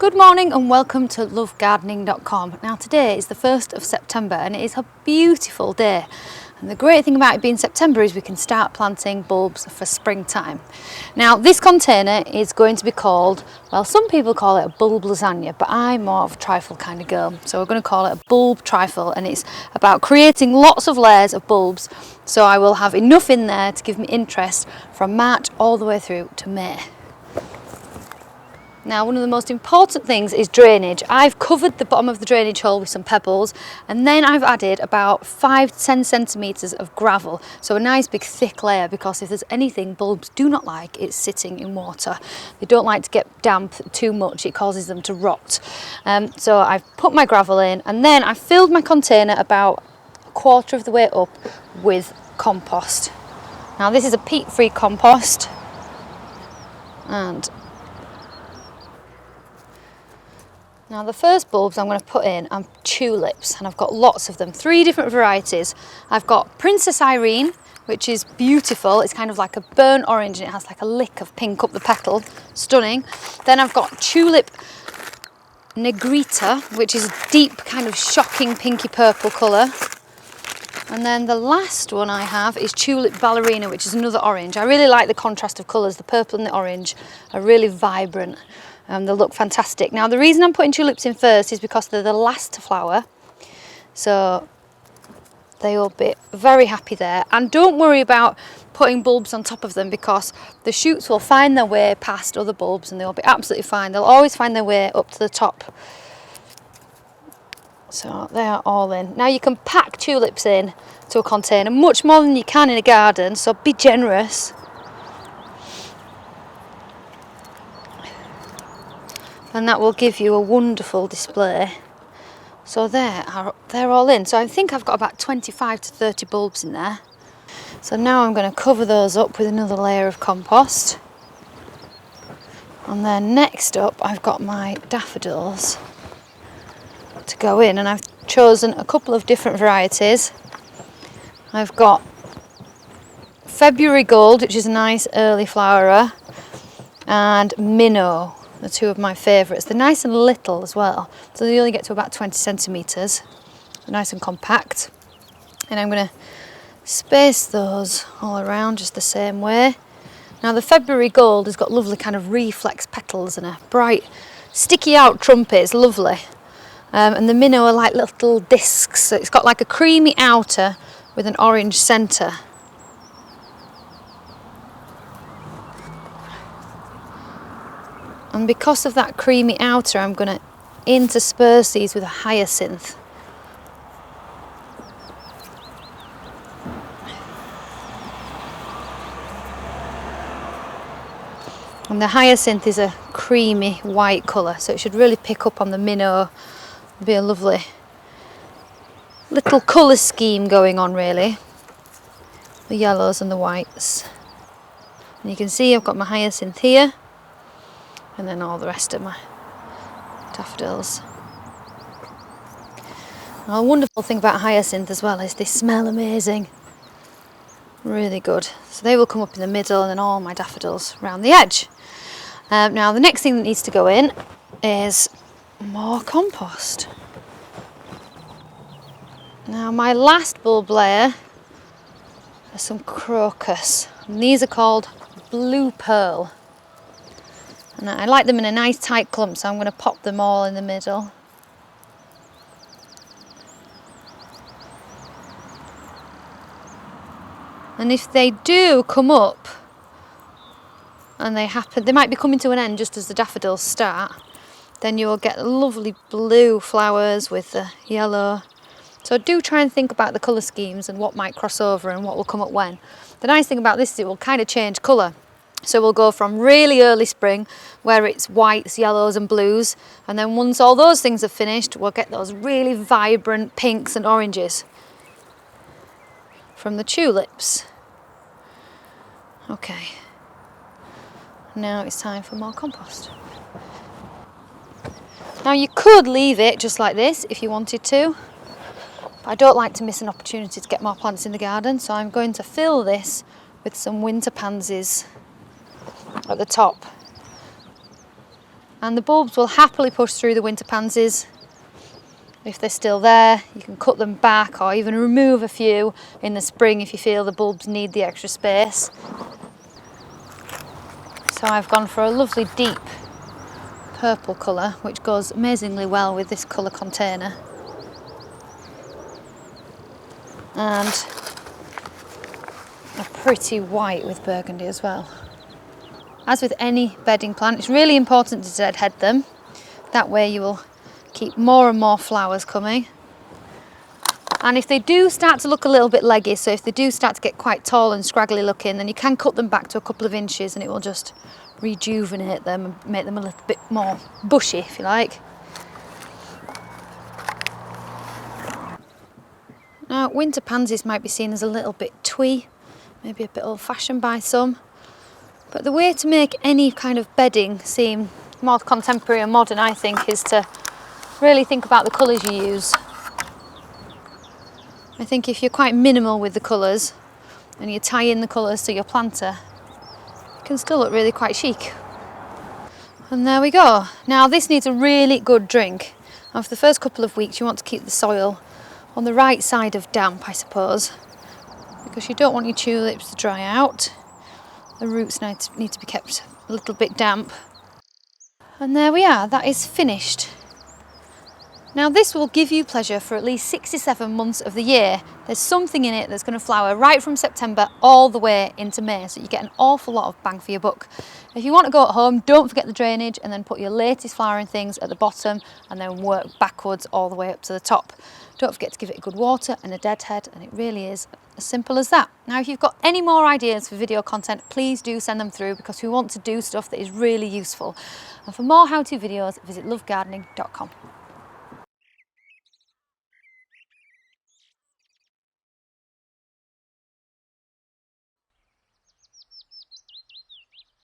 Good morning and welcome to lovegardening.com. Now today is the 1st of September and it is a beautiful day. And the great thing about it being September is we can start planting bulbs for springtime. Now this container is going to be called, well, some people call it a bulb lasagna, but I'm more of a trifle kind of girl. So we're going to call it a bulb trifle, and it's about creating lots of layers of bulbs. So I will have enough in there to give me interest from March all the way through to May. Now, one of the most important things is drainage. I've covered the bottom of the drainage hole with some pebbles, and then I've added about 5 to 10 centimetres of gravel. So a nice big thick layer, because if there's anything bulbs do not like, it's sitting in water. They don't like to get damp too much, it causes them to rot. So I've put my gravel in, and then I filled my container about a quarter of the way up with compost. Now this is a peat-free compost, and now the first bulbs I'm going to put in are tulips, and I've got lots of them, 3 different varieties. I've got Princess Irene, which is beautiful. It's kind of like a burnt orange and it has like a lick of pink up the petal, stunning. Then I've got Tulip Negrita, which is a deep kind of shocking pinky purple colour. And then the last one I have is Tulip Ballerina, which is another orange. I really like the contrast of colours. The purple and the orange are really vibrant. They look fantastic. Now the reason I'm putting tulips in first is because they're the last to flower, so they will be very happy there. And don't worry about putting bulbs on top of them, because the shoots will find their way past other bulbs and they'll be absolutely fine. They'll always find their way up to the top. So they are all in. Now you can pack tulips in to a container, much more than you can in a garden, so be generous. And that will give you a wonderful display. So they're all in. So I think I've got about 25 to 30 bulbs in there. So now I'm going to cover those up with another layer of compost. And then next up I've got my daffodils to go in, and I've chosen a couple of different varieties. I've got February Gold, which is a nice early flowerer, and Minnow. They're 2 of my favourites. They're nice and little as well, so they only get to about 20 centimetres. They're nice and compact. And I'm going to space those all around just the same way. Now the February Gold has got lovely kind of reflex petals and a bright sticky out trumpet. It's lovely. And the Minnow are like little discs, so it's got like a creamy outer with an orange centre. And because of that creamy outer, I'm going to intersperse these with a hyacinth. And the hyacinth is a creamy white colour, so it should really pick up on the Minnow. It'll be a lovely little colour scheme going on, really. The yellows and the whites. And you can see I've got my hyacinth here, and then all the rest of my daffodils. Now, a wonderful thing about hyacinth as well is they smell amazing. Really good. So they will come up in the middle, and then all my daffodils around the edge. Now the next thing that needs to go in is more compost. Now my last bulb layer are some crocus, and these are called Blue Pearl. And I like them in a nice tight clump, so I'm going to pop them all in the middle. And if they do come up, and they might be coming to an end just as the daffodils start, then you will get lovely blue flowers with the yellow. So do try and think about the colour schemes and what might cross over and what will come up when. The nice thing about this is it will kind of change colour. So we'll go from really early spring, where it's whites, yellows and blues, and then once all those things are finished, we'll get those really vibrant pinks and oranges from the tulips. Okay, now it's time for more compost. Now you could leave it just like this if you wanted to, but I don't like to miss an opportunity to get more plants in the garden, so I'm going to fill this with some winter pansies at the top. And the bulbs will happily push through the winter pansies. If they're still there, you can cut them back or even remove a few in the spring if you feel the bulbs need the extra space. So I've gone for a lovely deep purple colour, which goes amazingly well with this colour container. And a pretty white with burgundy as well. As with any bedding plant, it's really important to deadhead them. That way you will keep more and more flowers coming. And if they do start to look a little bit leggy, so if they do start to get quite tall and scraggly looking, then you can cut them back to a couple of inches and it will just rejuvenate them and make them a little bit more bushy, if you like. Now, winter pansies might be seen as a little bit twee, maybe a bit old-fashioned by some, but the way to make any kind of bedding seem more contemporary and modern, I think, is to really think about the colours you use. I think if you're quite minimal with the colours and you tie in the colours to your planter, it can still look really quite chic. And there we go. Now this needs a really good drink. And for the first couple of weeks you want to keep the soil on the right side of damp, I suppose, because you don't want your tulips to dry out. The roots need to be kept a little bit damp. And there we are, that is finished. Now this will give you pleasure for at least 67 months of the year. There's something in it that's going to flower right from September all the way into May, so you get an awful lot of bang for your buck. If you want to go at home, don't forget the drainage and then put your latest flowering things at the bottom and then work backwards all the way up to the top. Don't forget to give it a good water and a deadhead, and it really is as simple as that. Now if you've got any more ideas for video content, please do send them through, because we want to do stuff that is really useful. And for more how-to videos, visit lovegardening.com.